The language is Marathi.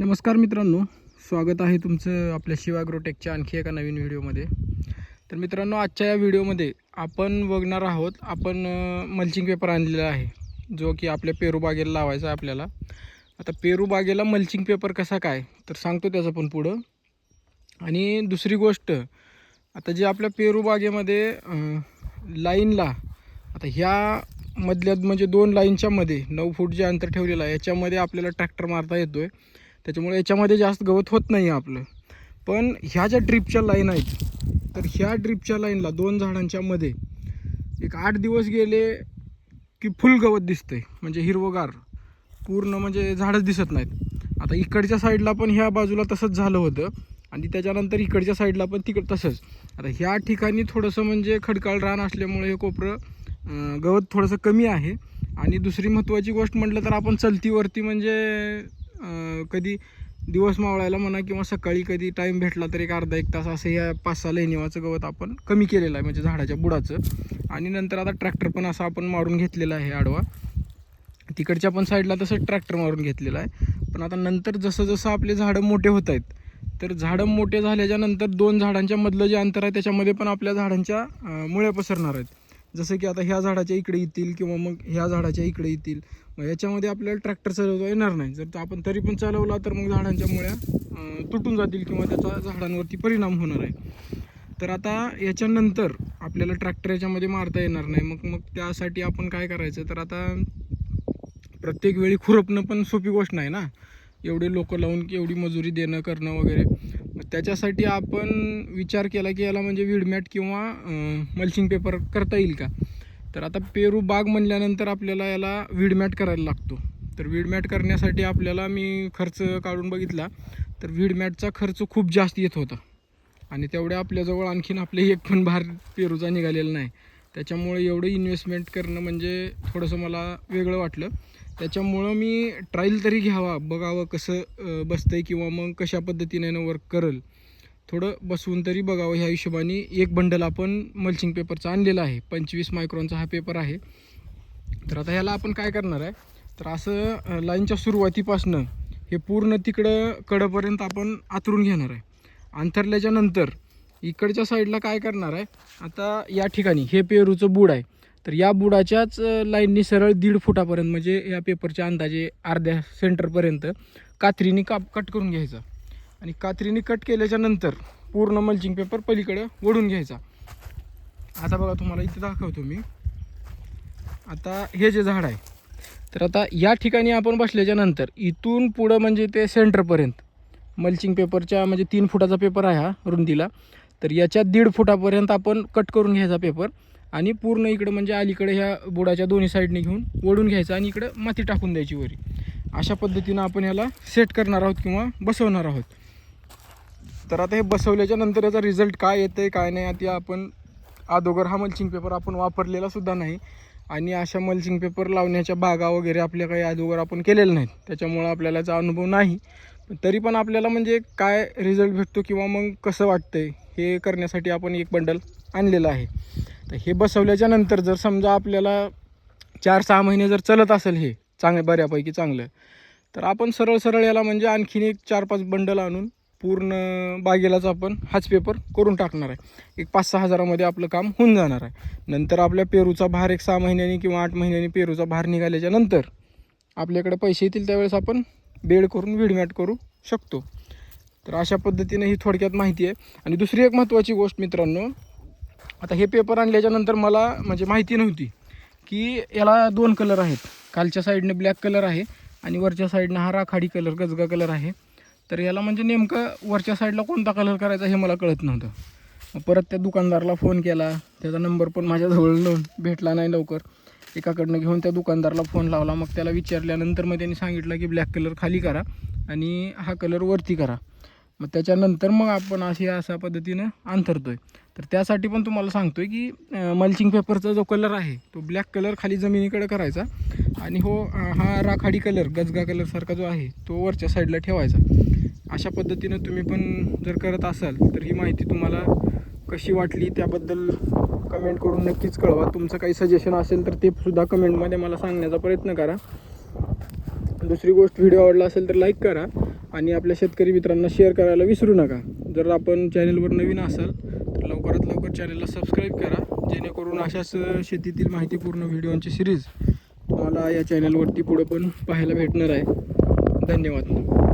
नमस्कार मित्रांनो, स्वागत आहे तुमचं आपल्या शिव ॲग्रोटेकच्या आणखी एका नवीन व्हिडिओमध्ये. तर मित्रांनो, आजच्या या व्हिडिओमध्ये आपण बघणार आहोत. आपण मल्चिंग पेपर आणलेला आहे, जो की आपल्या पेरू बागेला लावायचा आहे आपल्याला. आता पेरू बागेला मल्चिंग पेपर कसा काय तर सांगतो त्याचं पण पुढं. आणि दुसरी गोष्ट, आता जे आपल्या पेरू बागेमध्ये लाईनला आता ह्या मधल्यात म्हणजे 2 लाईनच्या मध्ये 9 फूट जे अंतर ठेवलेलं आहे याच्यामध्ये आपल्याला ट्रॅक्टर मारता येतो आहे. त्याच्यामुळे याच्यामध्ये जास्त गवत होत नाही आपलं. पण ह्या ज्या ड्रिपच्या लाईन आहेत, तर ह्या ड्रिपच्या लाईनला 2 झाडांच्या मध्ये एक 8 दिवस गेले की फुल गवत दिसतंय, म्हणजे हिरवगार पूर्ण, म्हणजे झाडच दिसत नाहीत. आता इकडच्या साईडला पण ह्या बाजूला तसंच झालं होतं आणि त्याच्यानंतर इकडच्या साईडला पण तिकडं तसंच. आता ह्या ठिकाणी थोडंसं म्हणजे खडकाळ रान असल्यामुळे हे कोपरं गवत थोडंसं कमी आहे. आणि दुसरी महत्त्वाची गोष्ट म्हटलं तर आपण चलतीवरती म्हणजे कधी दिवस मावळायला म्हणा किंवा सकाळी कधी टाईम भेटला तर एक अर्धा एक तास असं या 5-6 लेणीवाचं गवत आपण कमी केलेलं आहे, म्हणजे झाडाच्या बुडाचं. आणि नंतर आता ट्रॅक्टर पण असं आपण मारून घेतलेला आहे आडवा, तिकडच्या पण साईडला तसं ट्रॅक्टर मारून घेतलेला आहे. पण आता नंतर जसं जसं आपले झाडं मोठे होत आहेत, तर झाडं मोठे झाल्याच्या नंतर 2 झाडांच्या मधलं जे अंतर आहे त्याच्यामध्ये पण आपल्या झाडांच्या मुळ्या पसरणार आहेत. जसं की आता ह्या झाडाच्या इकडे येतील किंवा मग ह्या झाडाच्या इकडे येतील. मग याच्यामध्ये आपल्याला ट्रॅक्टर चालवता येणार नाही. जर आपण तरी पण चालवला तर मग झाडांच्या मुळ्या तुटून जातील किंवा त्याचा झाडांवरती परिणाम होणार आहे. तर आता याच्यानंतर आपल्याला ट्रॅक्टर याच्यामध्ये मारता येणार नाही. मग त्यासाठी आपण काय करायचं, तर आता प्रत्येक वेळी खुरपणं पण सोपी गोष्ट नाही ना, एवढे लोक लावून की एवढी मजुरी देणं करणं वगैरे. मग त्याच्यासाठी आपण विचार केला की याला म्हणजे वीडमॅट किंवा मल्चिंग पेपर करता येईल का. तर आता पेरू बाग म्हणल्यानंतर आपल्याला याला वीडमॅट करायला लागतो. तर वीडमॅट करण्यासाठी आपल्याला मी खर्च काढून बघितला, तर वीडमॅटचा खर्च खूप जास्त येत होता. आणि तेवढ्या आपल्याजवळ आणखीन आपले एक पण भार पेरूचा निघालेला नाही. त्याच्यामुळे एवढं इन्व्हेस्टमेंट करणं म्हणजे थोडंसं मला वेगळं वाटलं. त्याच्यामुळं मी ट्रायल तरी घ्यावा, बघावं कसं बसतंय किंवा मग कशा पद्धतीने वर्क करेल, थोडं बसवून तरी बघावं ह्या हिशोबाने एक बंडल आपण मल्चिंग पेपरचा आणलेला आहे. 25 मायक्रॉनचा हा पेपर आहे. तर आता ह्याला आपण काय करणार आहे, तर असं लाईनच्या सुरुवातीपासनं हे पूर्ण तिकडं कडपर्यंत आपण आतरून घेणार आहे. अंतरल्याच्या नंतर इकडच्या साईडला काय करणार आहे, आता या ठिकाणी हे पेरूचं बूड आहे, तर या बुडाच्याच लाईननी सरळ 1.5 फुटापर्यंत म्हणजे या पेपरच्या अंदाजे अर्ध्या सेंटरपर्यंत कात्रीने कट करून घ्यायचा. आणि कात्रीने कट केल्याच्या नंतर पूर्ण मल्चिंग पेपर पलीकडे ओढून घ्यायचा. आता बघा तुम्हाला इथे दाखवतो मी. आता हे जे झाड आहे, तर आता या ठिकाणी आपण बसल्याच्या नंतर इथून पुढं म्हणजे ते सेंटरपर्यंत मल्चिंग पेपरच्या म्हणजे 3 फुटाचा पेपर आहे हा रुंदीला, तर याच्या 1.5 फुटापर्यंत आपण कट करून घ्यायचा पेपर. आणि पूर्ण इकडं म्हणजे अलीकडे ह्या बुडाच्या दोन्ही साईडने घेऊन ओढून घ्यायचा आणि इकडं माती टाकून द्यायची वरी. अशा पद्धतीनं आपण याला सेट करणार आहोत किंवा बसवणार आहोत. तर आता हे बसवल्याच्या नंतर याचा रिझल्ट काय येतं आहे काय नाही, आता आपण अगोदर हा मल्चिंग पेपर आपण वापरलेला सुद्धा नाही आणि अशा मल्चिंग पेपर लावण्याच्या बागा वगैरे आपल्या काही अगोदर आपण केलेल्या नाहीत, त्याच्यामुळं आपल्याला याचा अनुभव नाही. पण तरी पण आपल्याला म्हणजे काय रिझल्ट भेटतो किंवा मग कसं वाटतंय हे करण्यासाठी आपण एक बंडल आणलेलं आहे. तर हे बसवल्याच्या नंतर जर समजा आपल्याला 4-6 महिने जर चलत असेल हे बऱ्यापैकी चांगलं, तर आपण सरळ याला म्हणजे आणखीन एक 4-5 बंडल आणून पूर्ण बागेलाच आपण हाच पेपर करून टाकणार आहे. एक 5-6 हजारामध्ये आपलं काम होऊन जाणार आहे. नंतर आपल्या पेरूचा भार एक 6 महिन्यांनी किंवा 8 महिन्यांनी पेरूचा भार निघाल्याच्या नंतर आपल्याकडे पैसे येतील, त्यावेळेस आपण बेड करून वीडमॅट करू शकतो. तर अशा पद्धतीने ही थोडक्यात माहिती आहे. आणि दुसरी एक महत्त्वाची गोष्ट मित्रांनो, आता हे पेपर आणल्याच्यानंतर मला म्हणजे माहिती नव्हती की याला 2 कलर आहेत. खालच्या साईडने ब्लॅक कलर आहे आणि वरच्या साईडनं हा राखाडी कलर गजगा कलर आहे. तर याला म्हणजे नेमकं वरच्या साईडला कोणता कलर करायचा हे मला कळत नव्हतं. मग परत त्या दुकानदाराला फोन केला, त्याचा नंबर पण माझ्याजवळ भेटला नाही लवकर. एकाकडनं घेऊन त्या दुकानदाराला फोन लावला. मग त्याला विचारल्यानंतर मग त्यांनी सांगितलं की ब्लॅक कलर खाली करा आणि हा कलर वरती करा. मग त्याच्यानंतर मग आपण अशा पद्धतीनं अंतरतोय. तर त्यासाठी पण तुम्हाला सांगतोय की मल्चिंग पेपरचा जो कलर आहे तो ब्लॅक कलर खाली जमिनीकडे करायचा आणि हा राखाडी कलर गजगा कलरसारखा जो आहे तो वरच्या साईडला ठेवायचा. अशा पद्धतीनं तुम्ही पण जर करत असाल तर ही माहिती तुम्हाला कशी वाटली त्याबद्दल कमेंट करून नक्कीच कळवा. तुमचं काही सजेशन असेल तर ते सुद्धा कमेंटमध्ये मला सांगण्याचा प्रयत्न करा. दुसरी गोष्ट, व्हिडिओ आवडला असेल तर लाईक करा आणि आपल्या शेतकरी मित्रांना शेअर करायला विसरू नका. जर आपण चॅनलवर नवीन असाल तर लवकरात लवकर चॅनलला सबस्क्राईब करा, जेणेकरून अशाच शेतीतील माहितीपूर्ण व्हिडिओंची सिरीज तुम्हाला या चॅनलवरती पुढे पण पाहायला भेटणार आहे. धन्यवाद.